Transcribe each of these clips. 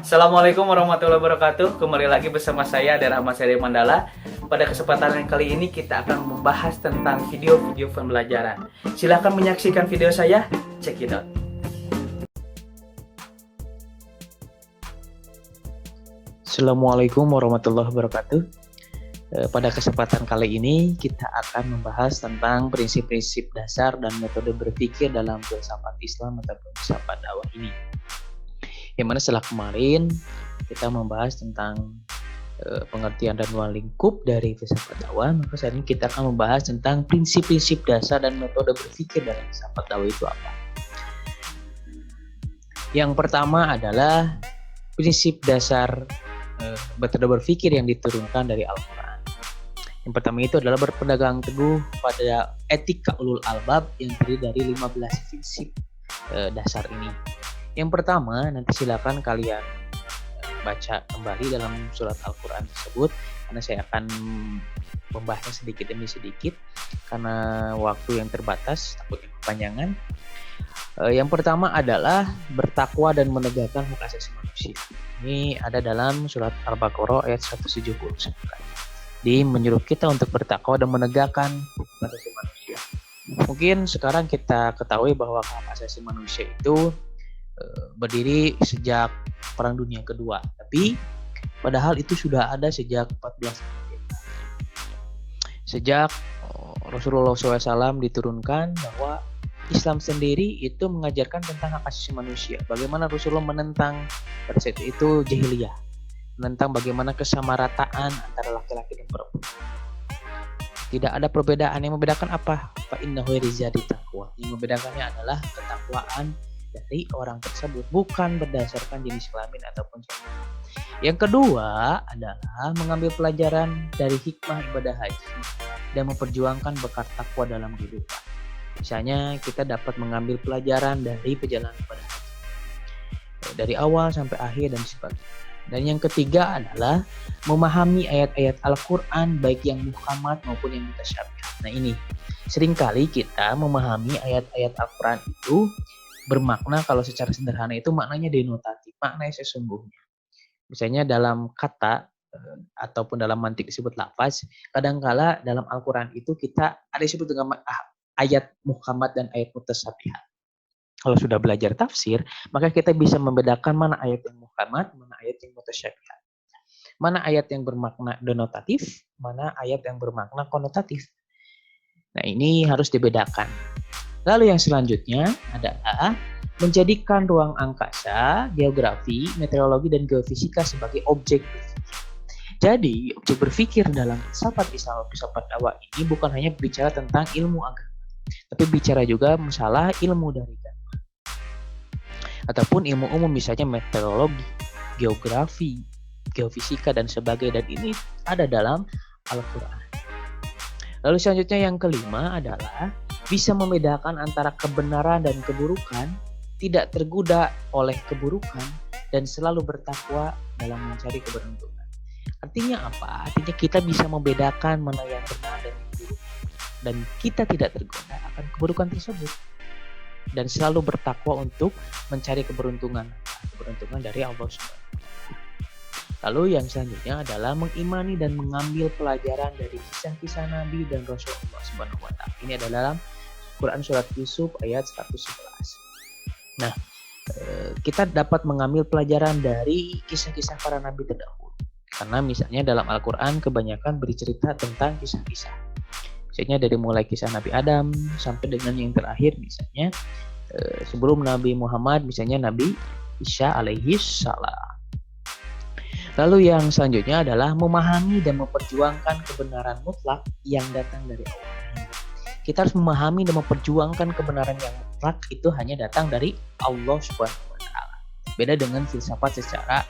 Assalamualaikum warahmatullahi wabarakatuh. Kembali lagi bersama saya Ade Rahmat Seri Mandala. Pada kesempatan yang kali ini kita akan membahas tentang video-video pembelajaran. Silahkan menyaksikan video saya. Check it out. Assalamualaikum warahmatullahi wabarakatuh. Pada kesempatan kali ini kita akan membahas tentang prinsip-prinsip dasar dan metode berpikir dalam filsafat Islam ataupun filsafat dakwah ini. Yang mana setelah kemarin kita membahas tentang pengertian dan ruang lingkup dari filsafat dakwah, maka saat ini kita akan membahas tentang prinsip-prinsip dasar dan metode berpikir dalam filsafat dakwah itu apa. Yang pertama adalah prinsip dasar metode berpikir yang diturunkan dari Al-Quran. Yang pertama itu adalah berpegang teguh pada etika ulul albab yang terdiri dari 15 prinsip dasar ini. Yang pertama, nanti silakan kalian baca kembali dalam surat Al-Quran tersebut, karena saya akan membahasnya sedikit demi sedikit karena waktu yang terbatas, takutnya kepanjangan. Yang pertama adalah bertakwa dan menegakkan hak asasi manusia. Ini ada dalam surat Al-Baqarah ayat 179. Jadi menyuruh kita untuk bertakwa dan menegakkan hak asasi manusia. Mungkin sekarang kita ketahui bahwa hak asasi manusia itu berdiri sejak Perang Dunia Kedua, tapi padahal itu sudah ada sejak 14 abad. Sejak Rasulullah SAW diturunkan bahwa Islam sendiri itu mengajarkan tentang hak asasi manusia. Bagaimana Rasulullah menentang pada saat itu jahiliyah, menentang bagaimana kesamarataan antara laki-laki dan perempuan. Tidak ada perbedaan. Yang membedakan apa? Fa innahu rizadi taqwa. Yang membedakannya adalah ketakwaan dari orang tersebut, bukan berdasarkan jenis kelamin ataupun gender. Yang kedua adalah mengambil pelajaran dari hikmah ibadah haji dan memperjuangkan bekal takwa dalam kehidupan. Misalnya kita dapat mengambil pelajaran dari perjalanan ibadah haji dari awal sampai akhir dan sebagainya. Dan yang ketiga adalah memahami ayat-ayat Al-Quran baik yang muhkamat maupun yang mutasyabih. Nah ini seringkali kita memahami ayat-ayat Al-Quran itu bermakna, kalau secara sederhana itu maknanya denotatif, maknanya sesungguhnya. Misalnya dalam kata ataupun dalam mantik disebut lafaz, kadangkala dalam Al-Quran itu kita ada disebut dengan ayat muhkamat dan ayat mutasyabihat. Kalau sudah belajar tafsir, maka kita bisa membedakan mana ayat yang muhkamat, mana ayat yang mutasyabihat. Mana ayat yang bermakna denotatif, mana ayat yang bermakna konotatif. Nah ini harus dibedakan. Lalu yang selanjutnya adalah menjadikan ruang angkasa, geografi, meteorologi, dan geofisika sebagai objek berpikir. Jadi, objek berpikir dalam filsafat Islam, filsafat dakwah ini bukan hanya bicara tentang ilmu agama, tapi bicara juga masalah ilmu dari agama. Ataupun ilmu umum, misalnya meteorologi, geografi, geofisika, dan sebagainya. Dan ini ada dalam Al-Quran. Lalu selanjutnya yang kelima adalah bisa membedakan antara kebenaran dan keburukan, tidak tergoda oleh keburukan, dan selalu bertakwa dalam mencari keberuntungan. Artinya apa? Artinya kita bisa membedakan mana yang benar dan yang buruk, dan kita tidak tergoda akan keburukan tersebut, dan selalu bertakwa untuk mencari keberuntungan dari Allah SWT. Lalu yang selanjutnya adalah mengimani dan mengambil pelajaran dari kisah-kisah Nabi dan Rasul Allah SWT. Ini adalah dalam Quran Surat Yusuf ayat 111. Nah, kita dapat mengambil pelajaran dari kisah-kisah para Nabi terdahulu. Karena misalnya dalam Al-Quran kebanyakan bercerita tentang kisah-kisah. Misalnya dari mulai kisah Nabi Adam sampai dengan yang terakhir misalnya sebelum Nabi Muhammad, misalnya Nabi Isa alaihi salam. Lalu yang selanjutnya adalah memahami dan memperjuangkan kebenaran mutlak yang datang dari Allah. Kita harus memahami dan memperjuangkan kebenaran yang mutlak itu hanya datang dari Allah Subhanahu wa taala. Beda dengan filsafat secara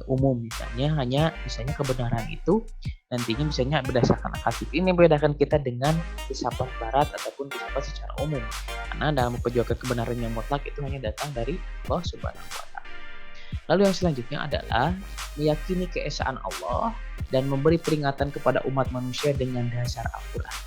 umum, misalnya kebenaran itu nantinya misalnya berdasarkan akal. Ini membedakan kita dengan filsafat barat ataupun filsafat secara umum. Karena dalam memperjuangkan kebenaran yang mutlak itu hanya datang dari Allah Subhanahu wa taala. Lalu yang selanjutnya adalah meyakini keesaan Allah dan memberi peringatan kepada umat manusia dengan dasar Al-Quran.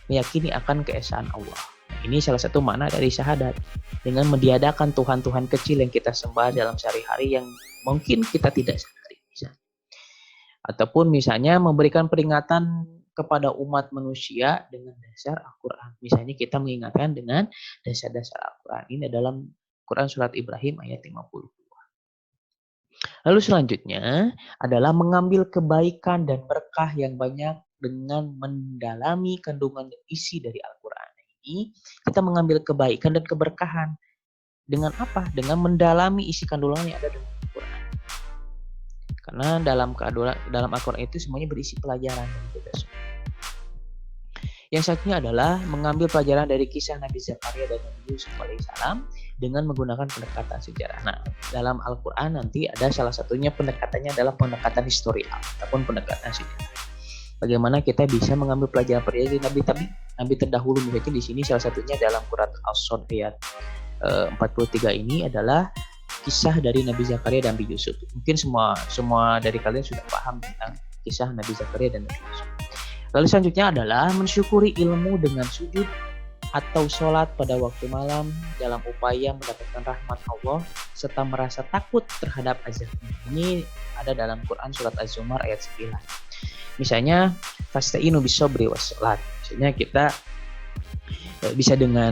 Meyakini akan keesaan Allah. Nah, Ini salah satu makna dari syahadat. Dengan mentiadakan Tuhan-Tuhan kecil yang kita sembah dalam sehari-hari yang mungkin kita tidak sadari. Ataupun misalnya memberikan peringatan kepada umat manusia dengan dasar Al-Quran. Misalnya kita mengingatkan dengan dasar-dasar Al-Quran. Ini dalam Quran Surat Ibrahim ayat 50. Lalu selanjutnya adalah mengambil kebaikan dan berkah yang banyak dengan mendalami kandungan isi dari Al-Quran. Ini kita mengambil kebaikan dan keberkahan. Dengan apa? Dengan mendalami isi kandungan yang ada dalam Al-Quran. Karena dalam Al-Quran itu semuanya berisi pelajaran. Yang satunya adalah mengambil pelajaran dari kisah Nabi Zakaria dan Nabi Yusuf alaihissalam dengan menggunakan pendekatan sejarah. Nah, dalam Al-Quran nanti ada salah satunya pendekatannya adalah pendekatan historial ataupun pendekatan sejarah. Bagaimana kita bisa mengambil pelajaran dari Nabi terdahulu, misalnya di sini salah satunya dalam Quran As-Sad ayat 43 ini adalah kisah dari Nabi Zakaria dan Nabi Yusuf. Mungkin semua dari kalian sudah paham tentang kisah Nabi Zakaria dan Nabi Yusuf. Lalu selanjutnya adalah mensyukuri ilmu dengan sujud atau sholat pada waktu malam dalam upaya mendapatkan rahmat Allah serta merasa takut terhadap azabnya. Ini ada dalam Quran Surat Az-Zumar ayat 9. Misalnya, fasta'inu bis-sabri was-sholat. Misalnya kita bisa dengan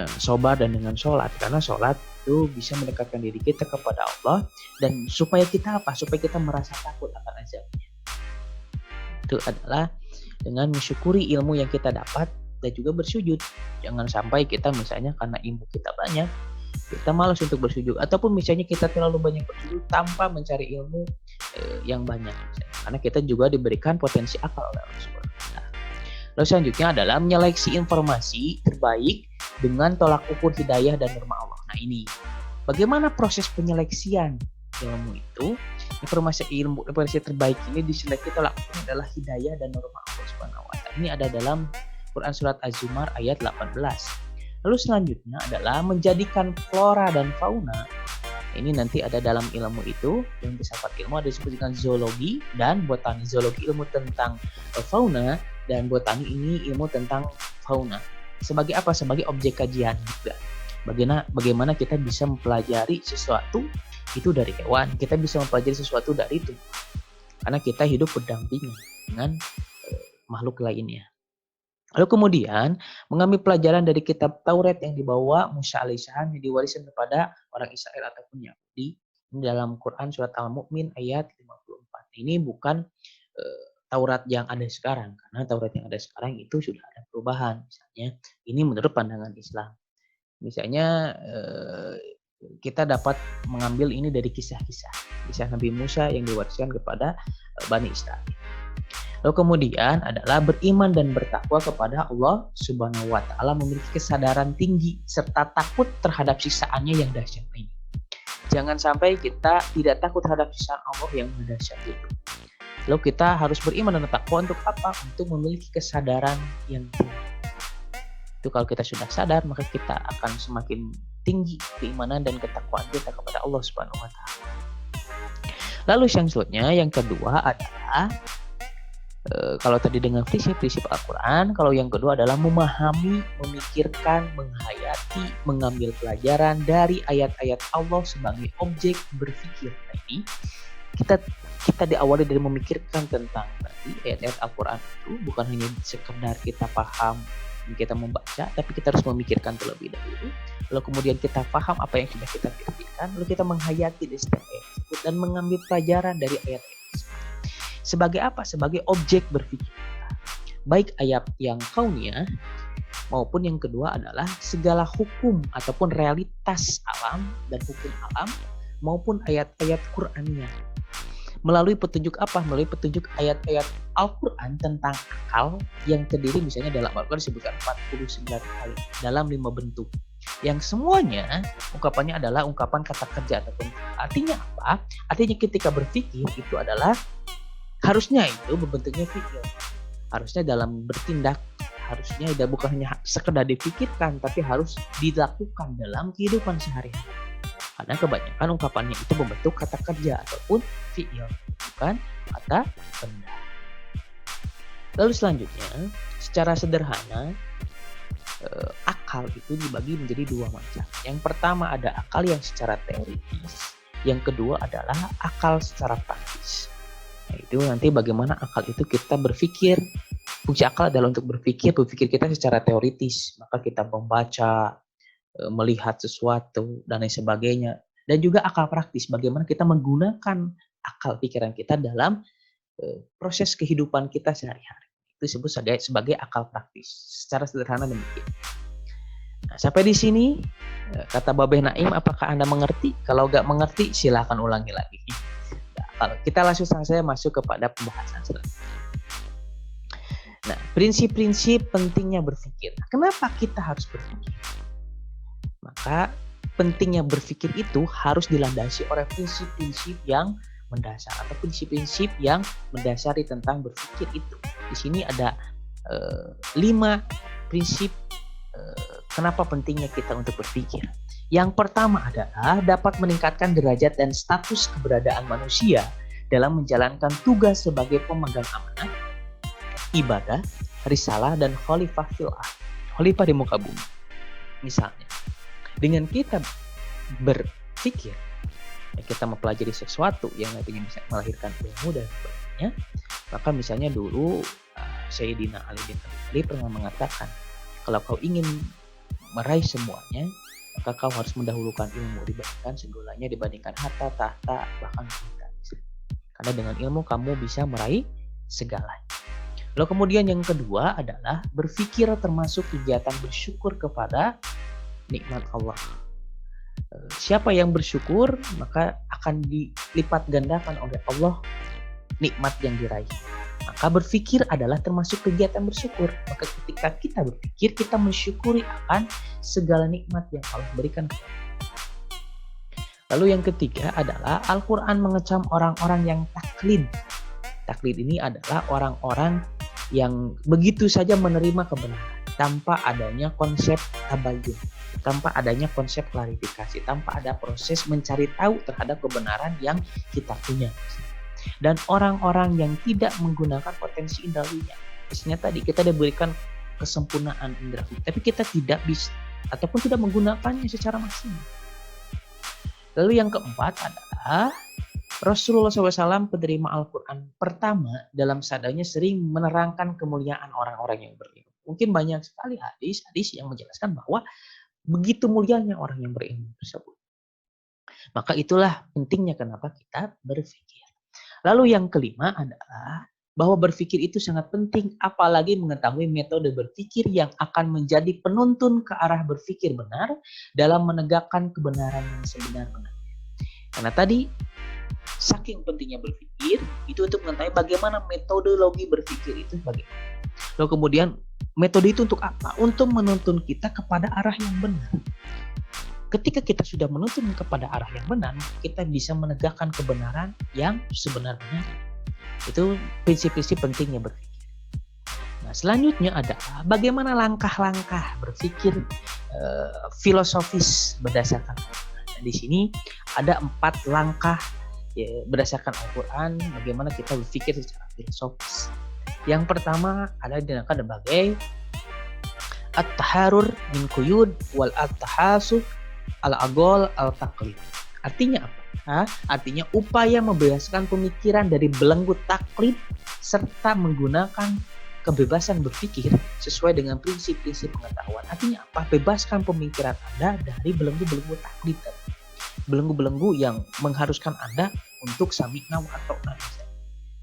sobar dan dengan sholat. Karena sholat itu bisa mendekatkan diri kita kepada Allah. Dan supaya kita apa? Supaya kita merasa takut akan azabnya. Itu adalah dengan mensyukuri ilmu yang kita dapat dan juga bersujud. Jangan sampai kita misalnya karena ilmu kita banyak, kita malas untuk bersujud. Ataupun misalnya kita terlalu banyak bersujud tanpa mencari ilmu yang banyak. Misalnya. Karena kita juga diberikan potensi akal oleh Allah Subhanahu wa Ta'ala. Lalu selanjutnya adalah menyeleksi informasi terbaik dengan tolak ukur hidayah dan norma Allah. Nah ini, bagaimana proses penyeleksian ilmu itu? Informasi terbaik ini diseleksi tolak ukurnya adalah hidayah dan norma Allah Subhanahu wa Ta'ala. Ini ada dalam Quran Surat Az-Zumar ayat 18. Lalu selanjutnya adalah menjadikan flora dan fauna. Ini nanti ada dalam ilmu itu, yang filsafat ilmu ada disebut dengan zoologi dan botani. Zoologi ilmu tentang fauna dan botani ini ilmu tentang fauna. Sebagai apa? Sebagai objek kajian juga. Bagaimana kita bisa mempelajari sesuatu itu dari hewan, kita bisa mempelajari sesuatu dari itu. Karena kita hidup berdampingan dengan makhluk lainnya. Lalu kemudian mengambil pelajaran dari kitab Taurat yang dibawa Musa alaihissalam yang diwariskan kepada orang Israel ataupun Yahudi. Ini dalam Quran Surat Al-Mu'min ayat 54. Ini bukan Taurat yang ada sekarang. Karena Taurat yang ada sekarang itu sudah ada perubahan. Misalnya ini menurut pandangan Islam. Misalnya kita dapat mengambil ini dari kisah Nabi Musa yang diwariskan kepada Bani Israel. Lalu kemudian adalah beriman dan bertakwa kepada Allah Subhanahu wa Ta'ala, memiliki kesadaran tinggi serta takut terhadap siksaannya yang dahsyat ini. Jangan sampai kita tidak takut terhadap siksaan Allah yang dahsyat itu. Lalu kita harus beriman dan bertakwa untuk apa? Untuk memiliki kesadaran yang tinggi. Itu kalau kita sudah sadar, maka kita akan semakin tinggi keimanan dan ketakwaan kita kepada Allah Subhanahu wa Ta'ala. Lalu yang selanjutnya, yang kedua adalah kalau tadi dengan prinsip Al-Quran, kalau yang kedua adalah memahami, memikirkan, menghayati, mengambil pelajaran dari ayat-ayat Allah sebagai objek berpikir. Nah, ini kita diawali dari memikirkan tentang tadi ayat-ayat Al-Quran itu bukan hanya sekedar kita paham, kita membaca, tapi kita harus memikirkan terlebih dahulu. Lalu kemudian kita paham apa yang sudah kita pikirkan, lalu kita menghayati dari setiap ayat tersebut dan mengambil pelajaran dari ayat-ayat tersebut. Sebagai apa? Sebagai objek berpikir. Baik ayat yang kauniyah maupun yang kedua adalah segala hukum ataupun realitas alam dan hukum alam maupun ayat-ayat Qur'aniyah. Melalui petunjuk apa? Melalui petunjuk ayat-ayat Al-Quran tentang akal yang terdiri misalnya dalam Al-Quran disebutkan 49 kali dalam 5 bentuk. Yang semuanya ungkapannya adalah ungkapan kata kerja ataupun artinya apa? Artinya ketika berpikir itu adalah harusnya itu berbentuknya fikir. Harusnya dalam bertindak harusnya bukan hanya sekedar dipikirkan tapi harus dilakukan dalam kehidupan sehari-hari. Karena kebanyakan ungkapannya itu membentuk kata kerja ataupun fi'il, bukan kata benda. Lalu selanjutnya, secara sederhana, akal itu dibagi menjadi dua macam. Yang pertama ada akal yang secara teoritis, yang kedua adalah akal secara praktis. Nah, itu nanti bagaimana akal itu kita berpikir. Fungsi akal adalah untuk berpikir kita secara teoritis, maka kita membaca, melihat sesuatu dan lain sebagainya. Dan juga akal praktis, bagaimana kita menggunakan akal pikiran kita dalam proses kehidupan kita sehari-hari. Itu disebut sebagai akal praktis. Secara sederhana demikian. Nah, sampai di sini kata Babeh Naim, apakah Anda mengerti? Kalau nggak mengerti, silahkan ulangi lagi. Nah, kalau kita langsung saja masuk kepada pembahasan selanjutnya. Nah, prinsip-prinsip pentingnya berpikir. Kenapa kita harus berpikir? Maka pentingnya berpikir itu harus dilandasi oleh prinsip-prinsip yang mendasar atau prinsip-prinsip yang mendasari tentang berpikir itu. Di sini ada 5 prinsip kenapa pentingnya kita untuk berpikir. Yang pertama adalah dapat meningkatkan derajat dan status keberadaan manusia dalam menjalankan tugas sebagai pemegang amanah, ibadah, risalah, dan khalifah fil ardh, khalifah di muka bumi. Misalnya, dengan kita berpikir, kita mempelajari sesuatu yang nantinya bisa melahirkan ilmu dan sebagainya, maka misalnya dulu Sayyidina Ali bin Abi Thalib pernah mengatakan, kalau kau ingin meraih semuanya, maka kau harus mendahulukan ilmu dibandingkan segalanya, dibandingkan harta, tahta, bahkan cinta. Karena dengan ilmu kamu bisa meraih segalanya. Lalu kemudian yang kedua adalah berpikir termasuk kegiatan bersyukur kepada nikmat Allah. Siapa yang bersyukur maka akan dilipat gandakan oleh Allah nikmat yang diraih. Maka berpikir adalah termasuk kegiatan bersyukur. Maka ketika kita berpikir, kita mensyukuri akan segala nikmat yang Allah berikan. Lalu yang ketiga adalah Al-Quran mengecam orang-orang yang taklid. Taklid ini adalah orang-orang yang begitu saja menerima kebenaran tanpa adanya konsep tabayyun, tanpa adanya konsep klarifikasi, tanpa ada proses mencari tahu terhadap kebenaran yang kita punya. Dan orang-orang yang tidak menggunakan potensi indrawinya. Misalnya tadi kita diberikan kesempurnaan indrawi, tapi kita tidak bisa ataupun tidak menggunakannya secara maksimal. Lalu yang keempat adalah Rasulullah SAW penerima Al-Quran pertama dalam sabdanya sering menerangkan kemuliaan orang-orang yang berilmu. Mungkin banyak sekali hadis-hadis yang menjelaskan bahwa begitu mulianya orang yang berilmu tersebut. Maka itulah pentingnya kenapa kita berpikir. Lalu yang kelima adalah bahwa berpikir itu sangat penting, apalagi mengetahui metode berpikir yang akan menjadi penuntun ke arah berpikir benar dalam menegakkan kebenaran yang sebenar-benarnya. Karena tadi saking pentingnya berpikir itu untuk mengetahui bagaimana metodologi berpikir itu bagaimana. Lalu kemudian metode itu untuk apa? Untuk menuntun kita kepada arah yang benar. Ketika kita sudah menuntun kepada arah yang benar, kita bisa menegakkan kebenaran yang sebenar-benarnya. Itu prinsip-prinsip pentingnya berpikir. Nah, selanjutnya adalah bagaimana langkah-langkah berpikir filosofis berdasarkan Al-Quran. Nah, di sini ada 4 langkah ya, berdasarkan Al-Quran bagaimana kita berpikir secara filosofis. Yang pertama adalah dinamakan sebagai at-taharur min quyud wal at-tahasub al-agol al-taqlid. Artinya apa? Artinya upaya membebaskan pemikiran dari belenggu taklid serta menggunakan kebebasan berpikir sesuai dengan prinsip-prinsip pengetahuan. Artinya apa? Bebaskan pemikiran Anda dari belenggu-belenggu taklid. Belenggu-belenggu yang mengharuskan Anda untuk sami'na wa ata'na.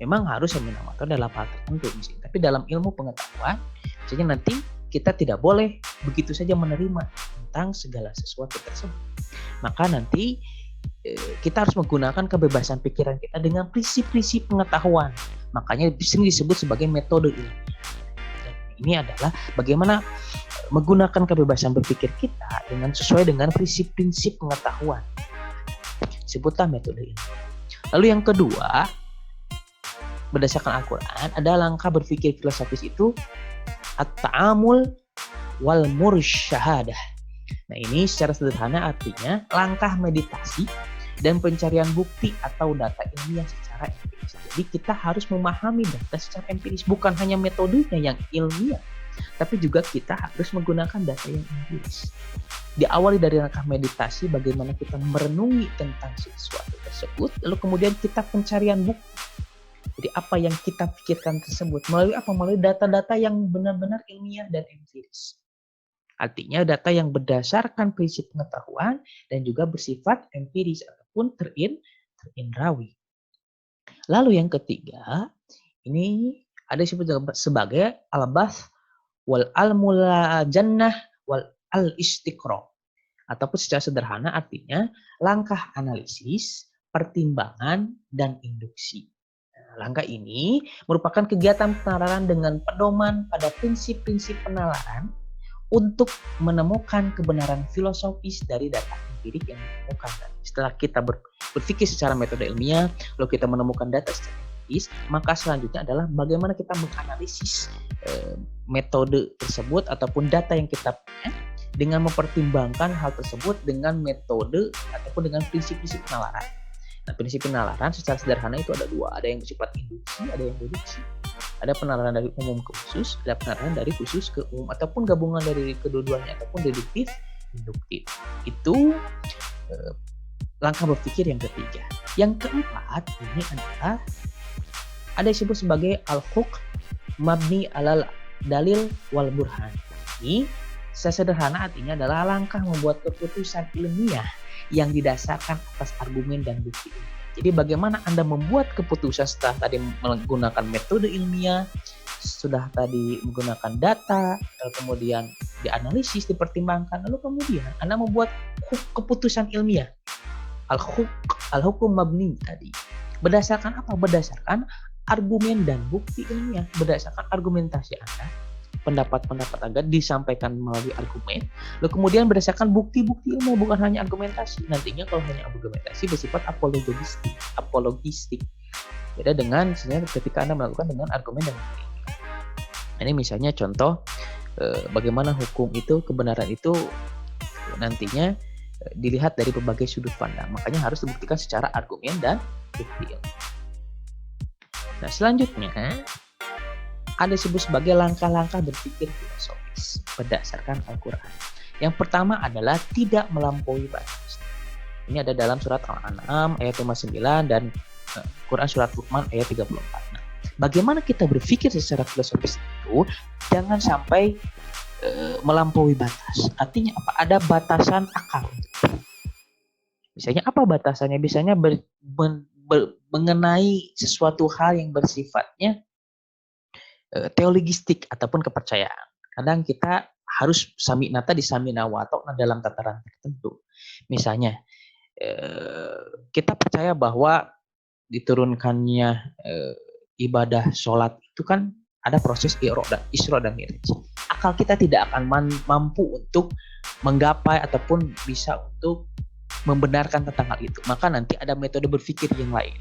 Memang harus sami'na wa ata'na dalam hal tertentu misalnya. Tapi dalam ilmu pengetahuan, misalnya nanti kita tidak boleh begitu saja menerima tentang segala sesuatu tersebut. Maka nanti kita harus menggunakan kebebasan pikiran kita dengan prinsip-prinsip pengetahuan. Makanya di sini disebut sebagai metode ilmiah. Ini adalah bagaimana menggunakan kebebasan berpikir kita dengan sesuai dengan prinsip-prinsip pengetahuan. Sebutlah metode ini. Lalu yang kedua, berdasarkan Al-Quran, ada langkah berpikir filosofis itu at-ta'amul wal mursyahadah. Nah, ini secara sederhana artinya langkah meditasi dan pencarian bukti atau data ilmiah secara empiris. Jadi kita harus memahami data secara empiris, bukan hanya metodenya yang ilmiah, tapi juga kita harus menggunakan data yang empiris. Diawali dari langkah meditasi, bagaimana kita merenungi tentang sesuatu tersebut, lalu kemudian kita pencarian bukti. Jadi apa yang kita pikirkan tersebut melalui apa? Melalui data-data yang benar-benar ilmiah dan empiris. Artinya data yang berdasarkan prinsip pengetahuan dan juga bersifat empiris ataupun terindrawi. Lalu yang ketiga, ini ada disebut sebagai al-bath wal al-mula jannah wal al-istiqra. Ataupun secara sederhana artinya langkah analisis, pertimbangan, dan induksi. Langkah ini merupakan kegiatan penalaran dengan pedoman pada prinsip-prinsip penalaran untuk menemukan kebenaran filosofis dari data empirik yang ditemukan. Setelah kita berpikir secara metode ilmiah, lalu kita menemukan data secara empiris, maka selanjutnya adalah bagaimana kita menganalisis metode tersebut ataupun data yang kita punya dengan mempertimbangkan hal tersebut dengan metode ataupun dengan prinsip-prinsip penalaran. Nah, prinsip penalaran secara sederhana itu ada dua, ada yang bersifat induksi, ada yang deduksi. Ada penalaran dari umum ke khusus, ada penalaran dari khusus ke umum, ataupun gabungan dari kedua-duanya, ataupun deduktif, induktif. Itu langkah berpikir yang ketiga. Yang keempat ini adalah ada disebut sebagai al-hukm mabni alal dalil wal burhan. Ini sesederhana artinya adalah langkah membuat keputusan ilmiah yang didasarkan atas argumen dan bukti. Jadi bagaimana Anda membuat keputusan setelah tadi menggunakan metode ilmiah, sudah tadi menggunakan data, kemudian dianalisis, dipertimbangkan, lalu kemudian Anda membuat keputusan ilmiah. Al-hukum mabni tadi. Berdasarkan apa? Berdasarkan argumen dan bukti ilmiah, berdasarkan argumentasi Anda. Pendapat-pendapat Anda disampaikan melalui argumen, lalu kemudian berdasarkan bukti-bukti ilmu, bukan hanya argumentasi. Nantinya kalau hanya argumentasi bersifat apologistik. Beda dengan sebenarnya ketika Anda melakukan dengan argumen dan bukti. Ini misalnya contoh bagaimana hukum itu, kebenaran itu nantinya dilihat dari berbagai sudut pandang. Makanya harus dibuktikan secara argumen dan bukti ilmu. Nah, selanjutnya ada disebut sebagai langkah-langkah berpikir filosofis berdasarkan Al-Quran. Yang pertama adalah tidak melampaui batas. Ini ada dalam surat Al-An'am ayat 59 dan Quran surat Luqman ayat 34. Nah, bagaimana kita berpikir secara filosofis itu jangan sampai melampaui batas. Artinya apa? Ada batasan akal. Misalnya apa batasannya? Biasanya mengenai sesuatu hal yang bersifatnya teologistik ataupun kepercayaan. Kadang kita harus sami'nata di sami'na wa ta'na dalam tataran tertentu. Misalnya, kita percaya bahwa diturunkannya ibadah sholat itu kan ada proses Isra dan Mi'raj. Akal kita tidak akan mampu untuk menggapai ataupun bisa untuk membenarkan tentang hal itu. Maka nanti ada metode berpikir yang lain.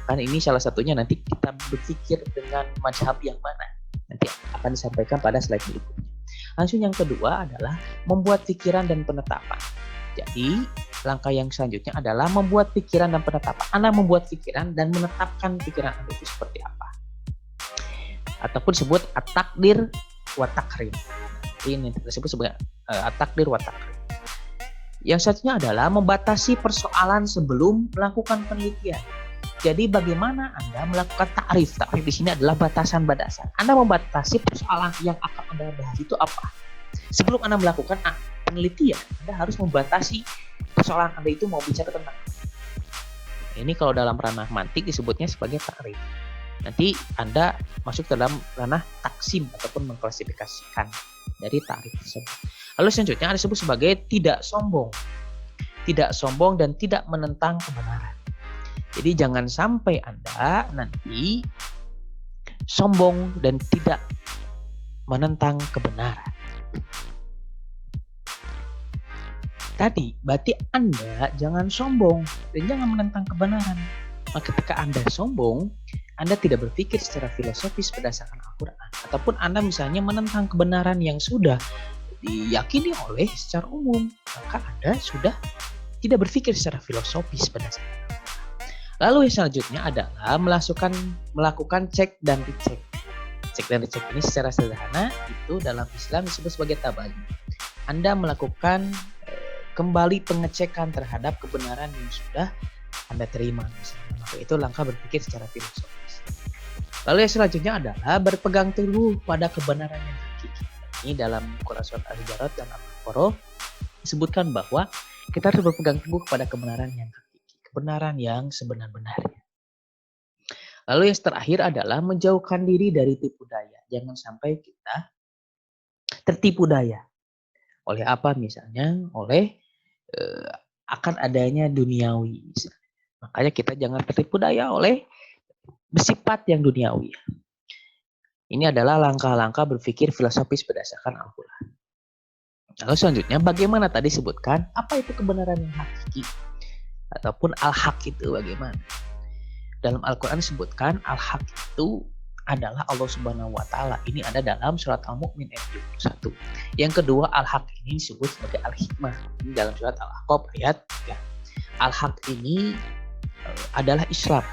Karena ini salah satunya nanti kita berpikir dengan mazhab yang mana. Nanti akan disampaikan pada slide berikutnya. Langsung yang kedua adalah membuat pikiran dan penetapan. Jadi langkah yang selanjutnya adalah membuat pikiran dan penetapan. Anda membuat pikiran dan menetapkan pikiran Anda itu seperti apa. Ataupun disebut at-takdir wa takrim. Ini disebut sebagai at-takdir wa takrim. Yang selanjutnya adalah membatasi persoalan sebelum melakukan penelitian. Jadi bagaimana Anda melakukan ta'rif? Ta'rif di sini adalah batasan-batasan. Anda membatasi persoalan yang akan Anda bahas itu apa. Sebelum Anda melakukan penelitian, Anda harus membatasi persoalan Anda itu mau bicara tentang apa. Ini kalau dalam ranah mantik disebutnya sebagai ta'rif. Nanti Anda masuk dalam ranah taksim ataupun mengklasifikasikan dari ta'rif tersebut. Lalu selanjutnya ada disebut sebagai tidak sombong. Tidak sombong dan tidak menentang kebenaran. Jadi jangan sampai Anda nanti sombong dan tidak menentang kebenaran. Tadi berarti Anda jangan sombong dan jangan menentang kebenaran. Maka ketika Anda sombong, Anda tidak berpikir secara filosofis berdasarkan Al-Quran. Ataupun Anda misalnya menentang kebenaran yang sudah diyakini oleh secara umum. Maka Anda sudah tidak berpikir secara filosofis berdasarkan. Lalu yang selanjutnya adalah melakukan cek dan dicek. Cek dan recheck ini secara sederhana itu dalam Islam disebut sebagai tabayun. Anda melakukan kembali pengecekan terhadap kebenaran yang sudah Anda terima misalnya. Maka itu langkah berpikir secara filosofis. Lalu yang selanjutnya adalah berpegang teguh pada kebenaran yang hakiki. Ini dalam Quran Surat Al-Hujurat dan Al-Baqarah disebutkan bahwa kita harus berpegang teguh pada kebenaran yang hakiki, kebenaran yang sebenar-benarnya. Lalu yang terakhir adalah menjauhkan diri dari tipu daya. Jangan sampai kita tertipu daya. Oleh apa misalnya? Oleh akan adanya duniawi misalnya. Makanya kita jangan tertipu daya oleh bersifat yang duniawi. Ini adalah langkah-langkah berpikir filosofis berdasarkan Al-Quran. Lalu selanjutnya bagaimana tadi sebutkan apa itu kebenaran yang hakiki ataupun al-haq itu bagaimana? Dalam Al-Quran disebutkan al-haq itu adalah Allah Subhanahu wa taala. Ini ada dalam surat Al-Mu'min ayat 21. Yang kedua al-haq ini disebut sebagai al-hikmah. Ini dalam surat Al-Ahqaf ayat 3. Al-haq ini adalah Islam.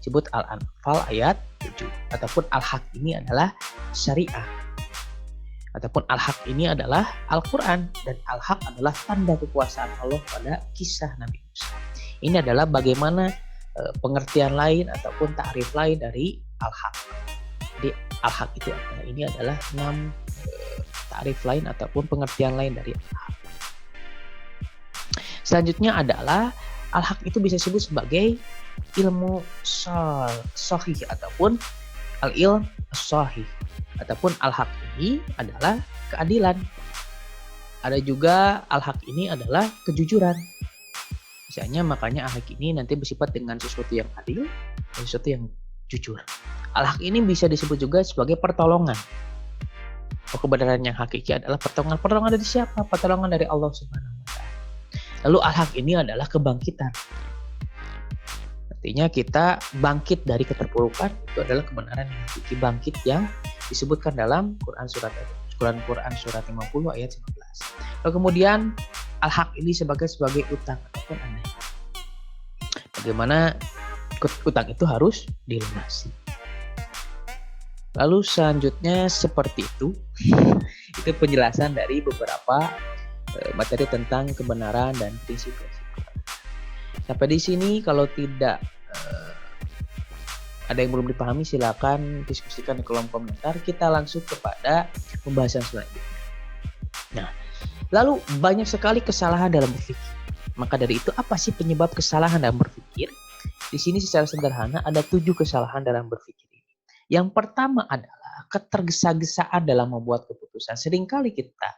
Disebut Al-Anfal ayat 7. Ataupun al-haq ini adalah syariah. Ataupun al-haq ini adalah Al-Quran. Dan al-haq adalah tanda kekuasaan Allah pada kisah Nabi Musa. Ini adalah bagaimana pengertian lain ataupun takrif lain dari al-haq. Jadi al-haq itu adalah ini adalah 6 takrif lain ataupun pengertian lain dari al-haq. Selanjutnya adalah al-haq itu bisa disebut sebagai ilmu sahih ataupun al-ilm sahih ataupun al-haq ini adalah keadilan. Ada juga al-haq ini adalah kejujuran. Misalnya makanya al-haq ini nanti bersifat dengan sesuatu yang adil dan sesuatu yang jujur. Al-haq ini bisa disebut juga sebagai pertolongan. Kebenaran yang hakiki adalah pertolongan. Pertolongan dari siapa? Pertolongan dari Allah Subhanahu wa taala. Lalu al-haq ini adalah kebangkitan. Artinya kita bangkit dari keterpurukan, itu adalah kebenaran yang hakiki, bangkit yang disebutkan dalam Quran surat 50 ayat 19. Lalu kemudian al-haq ini sebagai utang ataupun aneh. Bagaimana utang itu harus dilunasi. Lalu selanjutnya seperti itu. Itu penjelasan dari beberapa materi tentang kebenaran dan prinsip-prinsip. Sampai di sini kalau tidak ada yang belum dipahami silakan diskusikan di kolom komentar. Kita langsung kepada pembahasan selanjutnya. Nah, lalu banyak sekali kesalahan dalam berpikir. Maka dari itu apa sih penyebab kesalahan dalam berpikir? Di sini secara sederhana ada 7 kesalahan dalam berpikir ini. Yang pertama adalah ketergesa-gesaan dalam membuat keputusan. Seringkali kita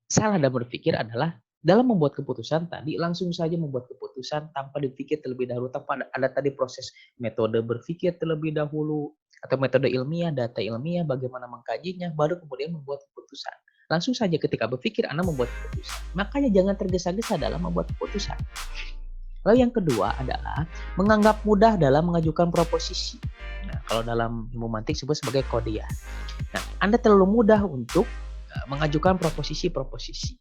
salah dalam berpikir adalah dalam membuat keputusan tadi langsung saja membuat keputusan tanpa dipikir terlebih dahulu, tanpa ada tadi proses metode berpikir terlebih dahulu atau metode ilmiah, data ilmiah, bagaimana mengkajinya, baru kemudian membuat keputusan. Langsung saja ketika berpikir Anda membuat keputusan. Makanya jangan tergesa-gesa dalam membuat keputusan. Lalu yang kedua adalah menganggap mudah dalam mengajukan proposisi. Nah, kalau dalam ilmu mantik disebut sebagai qadhiyah. Nah, Anda terlalu mudah untuk mengajukan proposisi-proposisi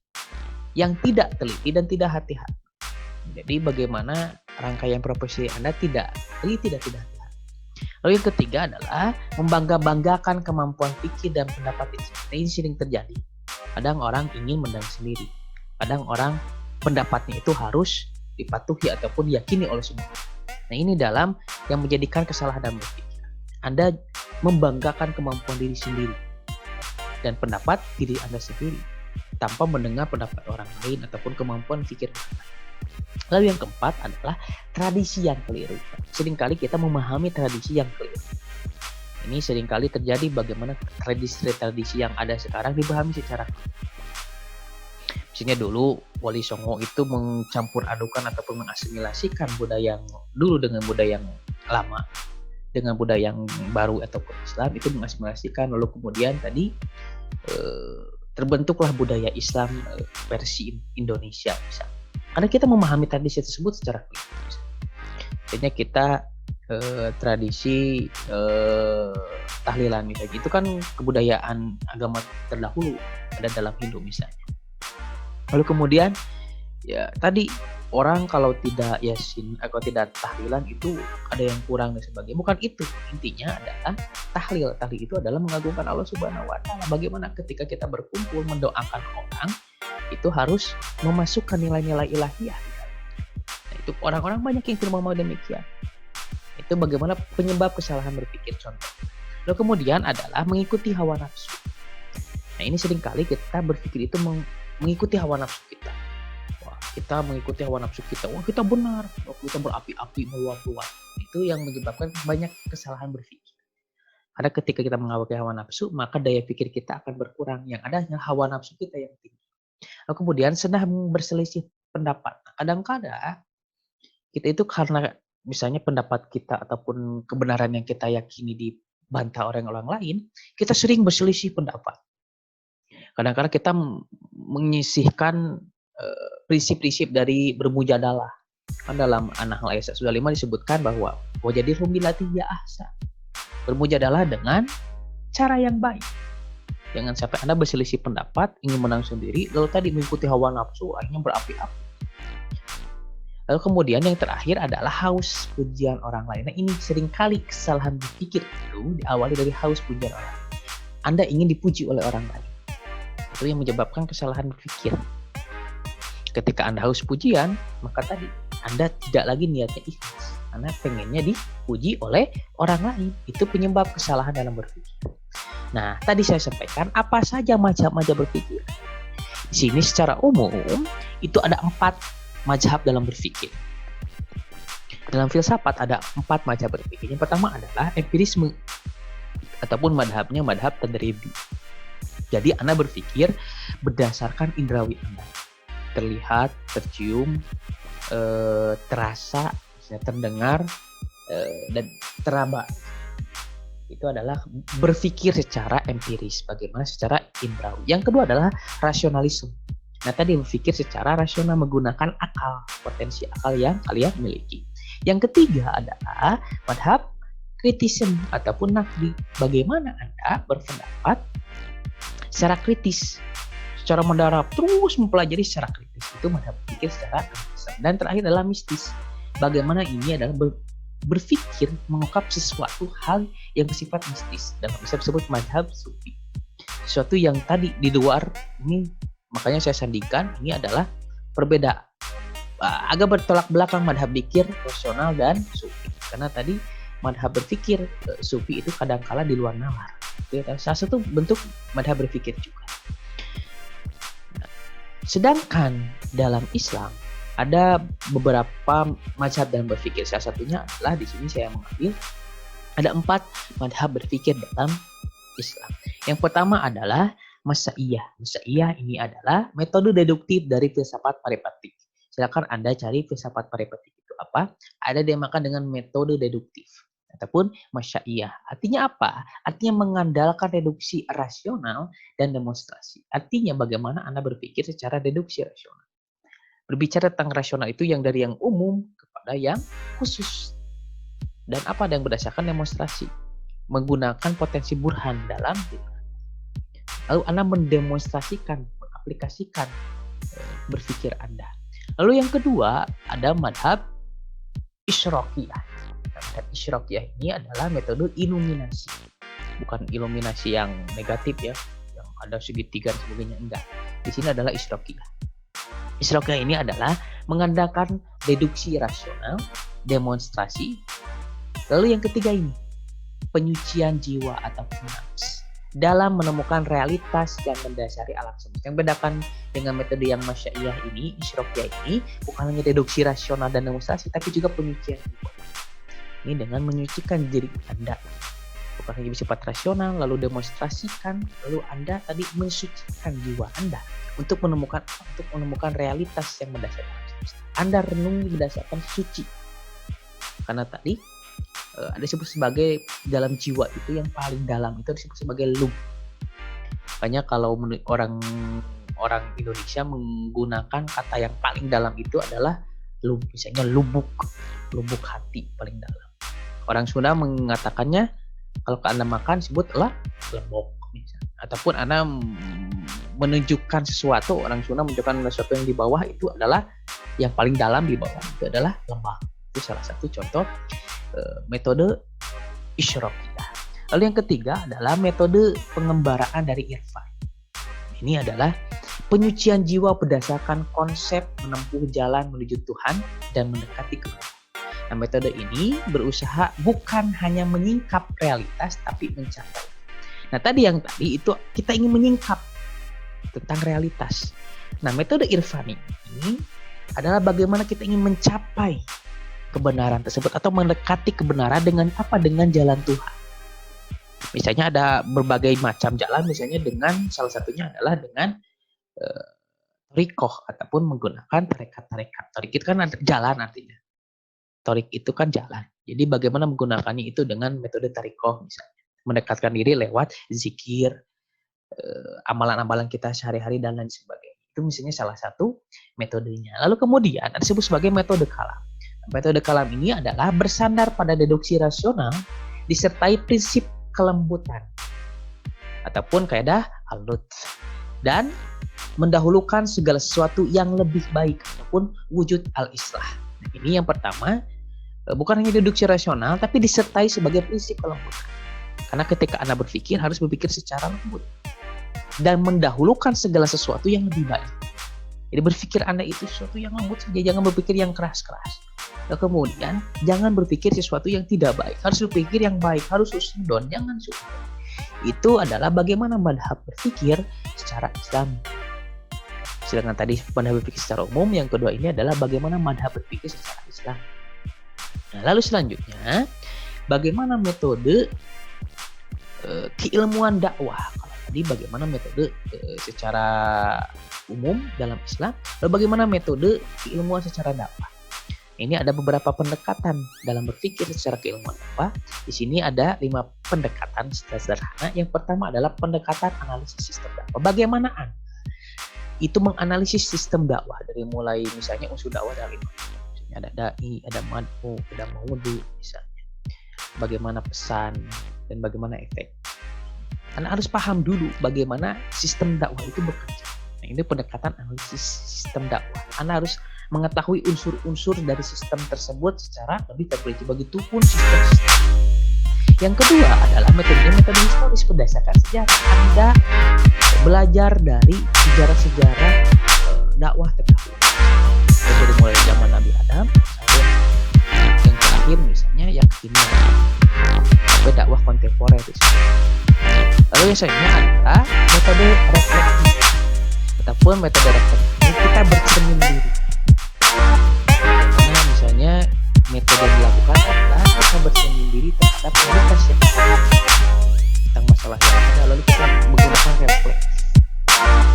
yang tidak teliti dan tidak hati-hati. Jadi bagaimana rangkaian proposisi Anda tidak teliti dan tidak hati-hati. Lalu yang ketiga adalah membangga-banggakan kemampuan pikir dan pendapat ini sering terjadi. Kadang orang ingin menang sendiri. Kadang orang pendapatnya itu harus dipatuhi ataupun diyakini oleh semua. Nah, ini dalam yang menjadikan kesalahan dalam berpikir. Anda membanggakan kemampuan diri sendiri dan pendapat diri Anda sendiri tanpa mendengar pendapat orang lain ataupun kemampuan pikir orang lain. Lalu yang keempat adalah tradisi yang keliru. Seringkali kita memahami tradisi yang keliru. Ini seringkali terjadi bagaimana tradisi yang ada sekarang dipahami secara keliru. Misalnya dulu Wali Songo itu mencampur adukan ataupun mengasimilasikan budaya yang dulu dengan budaya yang lama, dengan budaya yang baru ataupun Islam, itu mengasimilasikan, lalu kemudian tadi terbentuklah budaya Islam versi Indonesia misalnya. Karena kita memahami tradisi tersebut secara keliru. Misalnya kita tradisi tahlilan misalnya, itu kan kebudayaan agama terdahulu ada dalam Hindu misalnya. Lalu kemudian ya tadi orang kalau tidak yasin atau tidak tahlilan itu ada yang kurang dan sebagainya. Bukan itu. Intinya adalah tahlil. Tahlil itu adalah mengagungkan Allah Subhanahu wa taala. Bagaimana ketika kita berkumpul mendoakan orang itu harus memasukkan nilai-nilai ilahiyah. Nah, itu orang-orang banyak yang tidak mau demikian. Itu bagaimana penyebab kesalahan berpikir contoh. Lalu kemudian adalah mengikuti hawa nafsu. Nah, ini seringkali kita berpikir itu mengikuti hawa nafsu kita. Kita mengikuti hawa nafsu kita, wah kita benar, kita berapi-api, meluap-luap. Itu yang menyebabkan banyak kesalahan berpikir. Karena ketika kita mengawaki hawa nafsu, maka daya pikir kita akan berkurang. Yang ada hanya hawa nafsu kita yang tinggi. Lalu kemudian sedang berselisih pendapat. Kadang-kadang kita itu karena misalnya pendapat kita ataupun kebenaran yang kita yakini dibantah orang lain, kita sering berselisih pendapat. Kadang-kadang kita menyisihkan prinsip-prinsip dari bermujadalah. Kan dalam An-Nahl ayat 105 disebutkan bahwa wajadilhum billati hiya ahsan. Bermujadalah dengan cara yang baik. Jangan sampai Anda berselisih pendapat, ingin menang sendiri, lalu tadi mengikuti hawa nafsu, akhirnya berapi-api. Lalu kemudian yang terakhir adalah haus pujian orang lain. Nah, ini seringkali kesalahan berpikir itu diawali dari haus pujian orang. Anda ingin dipuji oleh orang lain. Itu yang menyebabkan kesalahan berpikir. Ketika Anda haus pujian, maka tadi Anda tidak lagi niatnya ikhlas. Anda pengennya dipuji oleh orang lain. Itu penyebab kesalahan dalam berpikir. Nah, tadi saya sampaikan apa saja mazhab-mazhab berpikir. Di sini secara umum itu ada 4 mazhab dalam berpikir. Dalam filsafat ada 4 mazhab berpikir. Yang pertama adalah empirisme ataupun madhab tadribi. Jadi Anda berpikir berdasarkan indrawi Anda. Terlihat, tercium, terasa, terdengar, dan teraba. Itu adalah berpikir secara empiris, bagaimana secara indrawi. Yang kedua adalah rasionalisme. Nah, tadi berpikir secara rasional menggunakan akal, potensi akal yang kalian miliki. Yang ketiga adalah madhab kritisme ataupun nakdi. Bagaimana Anda berpendapat secara kritis, secara mendalam, terus mempelajari secara kritis. Itu madhab berpikir secara kritis. Dan terakhir adalah mistis. Bagaimana ini adalah berpikir mengungkap sesuatu hal yang bersifat mistis. Dalam bisa disebut madhab sufi. Sesuatu yang tadi di luar ini, makanya saya sandingkan ini adalah perbedaan. Agak bertolak belakang madhab pikir rasional dan sufi. Karena tadi madhab berpikir sufi itu kadangkala di luar nalar. Itu salah satu bentuk madhab berpikir juga. Sedangkan dalam Islam ada beberapa mazhab dalam berpikir. Salah satunya adalah di sini saya mengambil ada 4 mazhab berpikir dalam Islam. Yang pertama adalah Masya'iyah. Masya'iyah ini adalah metode deduktif dari filsafat peripatik. Silakan Anda cari filsafat peripatik itu apa? Ada dimakan dengan metode deduktif ataupun Masya'iyah. Artinya apa? Artinya mengandalkan deduksi rasional dan demonstrasi. Artinya bagaimana Anda berpikir secara deduksi rasional. Berbicara tentang rasional itu yang dari yang umum kepada yang khusus. Dan apa yang berdasarkan demonstrasi? Menggunakan potensi burhan dalam diri. Lalu Anda mendemonstrasikan, mengaplikasikan berpikir Anda. Lalu yang kedua ada madhab Isyraqiyah. Madhab Isyraqiyah ini adalah metode iluminasi. Bukan iluminasi yang negatif ya, yang ada segitiga dan sebagainya, enggak. Di sini adalah Isyraqiyah. Isyraqiyah ini adalah mengandalkan deduksi rasional, demonstrasi. Lalu yang ketiga ini, penyucian jiwa atau nafs dalam menemukan realitas yang mendasari alam semesta. Yang bedakan dengan metode yang Masya'iyah ini, Isyraqiyah ini, bukan hanya deduksi rasional dan demonstrasi, tapi juga penyucian jiwa. Ini dengan menyucikan diri Anda. Bukan hanya bersifat rasional, lalu demonstrasikan, lalu Anda tadi mensucikan jiwa Anda untuk menemukan realitas yang mendasari alam semesta. Anda renungi berdasarkan suci. Karena tadi ada disebut sebagai dalam jiwa itu yang paling dalam itu disebut sebagai lub. Makanya kalau orang Indonesia menggunakan kata yang paling dalam itu adalah lub, misalnya lubuk hati paling dalam. Orang Sunda mengatakannya kalau Anda makan sebutlah lebok misalnya. Ataupun Anda menunjukkan sesuatu, orang Sunda menunjukkan sesuatu yang di bawah itu adalah yang paling dalam di bawah itu adalah lembang. Itu salah satu contoh metode Isyraqiyah. Lalu yang ketiga adalah metode pengembaraan dari irfan. Ini adalah penyucian jiwa berdasarkan konsep menempuh jalan menuju Tuhan dan mendekati kebenaran. Nah, metode ini berusaha bukan hanya menyingkap realitas tapi mencapai. Nah, tadi itu kita ingin menyingkap tentang realitas. Nah, metode irfani ini adalah bagaimana kita ingin mencapai kebenaran tersebut atau mendekati kebenaran dengan apa? Dengan jalan Tuhan. Misalnya ada berbagai macam jalan, misalnya dengan salah satunya adalah dengan torikoh ataupun menggunakan tarekat-tarekat. Torik itu kan jalan artinya. Torik itu kan jalan. Jadi bagaimana menggunakannya itu dengan metode tarikoh misalnya. Mendekatkan diri lewat zikir, amalan-amalan kita sehari-hari dan lain sebagainya. Itu misalnya salah satu metodenya. Lalu kemudian ada disebut sebagai metode kalam. Metode kalam ini adalah bersandar pada deduksi rasional disertai prinsip kelembutan ataupun kaidah al-lutf dan mendahulukan segala sesuatu yang lebih baik ataupun wujud al-islah. Nah, ini yang pertama, bukan hanya deduksi rasional tapi disertai sebagai prinsip kelembutan. Karena ketika Anda berpikir harus berpikir secara lembut dan mendahulukan segala sesuatu yang lebih baik. Jadi berpikir Anda itu sesuatu yang lembut saja, jangan berpikir yang keras-keras. Dan kemudian jangan berpikir sesuatu yang tidak baik, harus berpikir yang baik, harus husnudon, jangan suudon. Itu adalah bagaimana madhab berpikir secara Islam. Sedangkan tadi madhab berpikir secara umum, yang kedua ini adalah bagaimana madhab berpikir secara Islam. Nah, lalu selanjutnya, bagaimana metode keilmuan dakwah. Kalau tadi bagaimana metode secara umum dalam Islam, lalu bagaimana metode keilmuan secara dakwah. Ini ada beberapa pendekatan dalam berpikir secara keilmuan dakwah. Di sini ada 5 pendekatan sederhana. Yang pertama adalah pendekatan analisis sistem dakwah. Bagaimana Anda itu menganalisis sistem dakwah dari mulai misalnya unsur dakwah dari misalnya ada dai, ada mad'u, ada maudu misalnya. Bagaimana pesan dan bagaimana efek. Anda harus paham dulu bagaimana sistem dakwah itu bekerja. Nah, ini pendekatan analisis sistem dakwah. Anda harus mengetahui unsur-unsur dari sistem tersebut secara lebih terperinci. Begitupun sistem. Yang kedua adalah metode historis berdasarkan sejarah. Anda belajar dari sejarah-sejarah dakwah terdahulu. Dari mulai zaman Nabi Adam sampai yang terakhir misalnya yang kekinian. Sampai dakwah kontemporer. Lalu yang selanjutnya adalah metode refleksi. Ataupun metode refleksi ini kita bercermin diri. Karena misalnya metode yang dilakukan adalah kita bercermin diri terhadap realitas yang ada tentang masalah yang ada, lalu kita menggunakan refleks.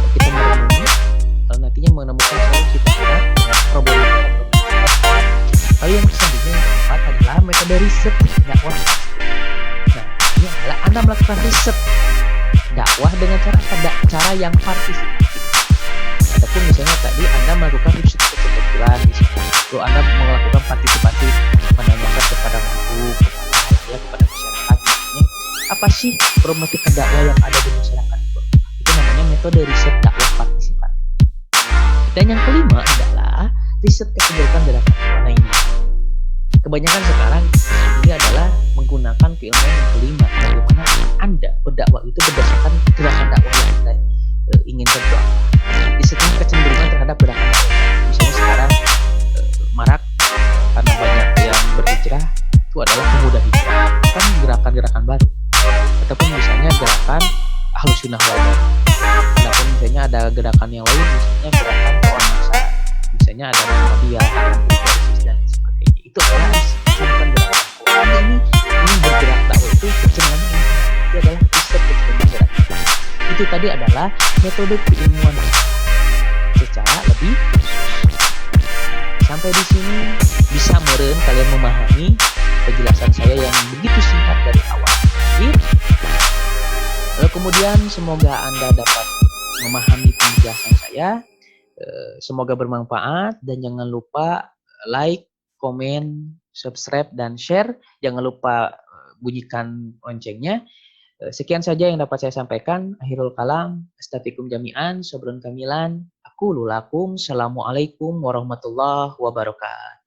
Kita merenungi, lalu nantinya menemukan solusi terhadap problem. Lalu yang selanjutnya yang keempat adalah metode riset dakwah. Nah, ini adalah Anda melakukan riset dakwah dengan cara yang partisipatif. Ataupun misalnya tadi Anda melakukan riset kebetulan, lalu Anda melakukan partisipasi, menanyakan kepada mampu, kepada masyarakat, misalnya apa sih problematika dakwah yang ada di masyarakat. Itu namanya metode riset dakwah partisipatif. Dan yang kelima adalah riset keseluruhan gerakan dakwah ini. Kebanyakan sekarang ini adalah menggunakan keilmuan yang kelima, bagaimana Anda berdakwah itu berdasarkan gerakan dakwah yang Anda ingin berdakwah. Risetnya kecenderungan terhadap gerakan dakwah. Misalnya sekarang marak karena banyak yang berhijrah, itu adalah pemuda hijrah, kan gerakan-gerakan baru. Ataupun misalnya gerakan Ahlus Sunnah wal Jamaah. Ataupun misalnya ada gerakan yang lain, misalnya gerakan kawan masa, misalnya ada Muhammadiyah, dan sebagainya. Itu adalah bukan gerakan dakwah. Ini bergerak dakwah itu kecenderungan ini adalah riset kecenderungan gerak. Itu tadi adalah metode keilmuan secara lebih khusus. Sampai di sini bisa meren kalian memahami penjelasan saya yang begitu singkat dari awal ke akhir. Lalu kemudian semoga Anda dapat memahami penjelasan saya. Semoga bermanfaat dan jangan lupa like, komen, subscribe dan share. Jangan lupa bunyikan loncengnya. Sekian saja yang dapat saya sampaikan. Akhirul kalam. Astaghfirukum jami'an. Sabrun kamilan. Aku lulakum. Assalamualaikum warahmatullahi wabarakatuh.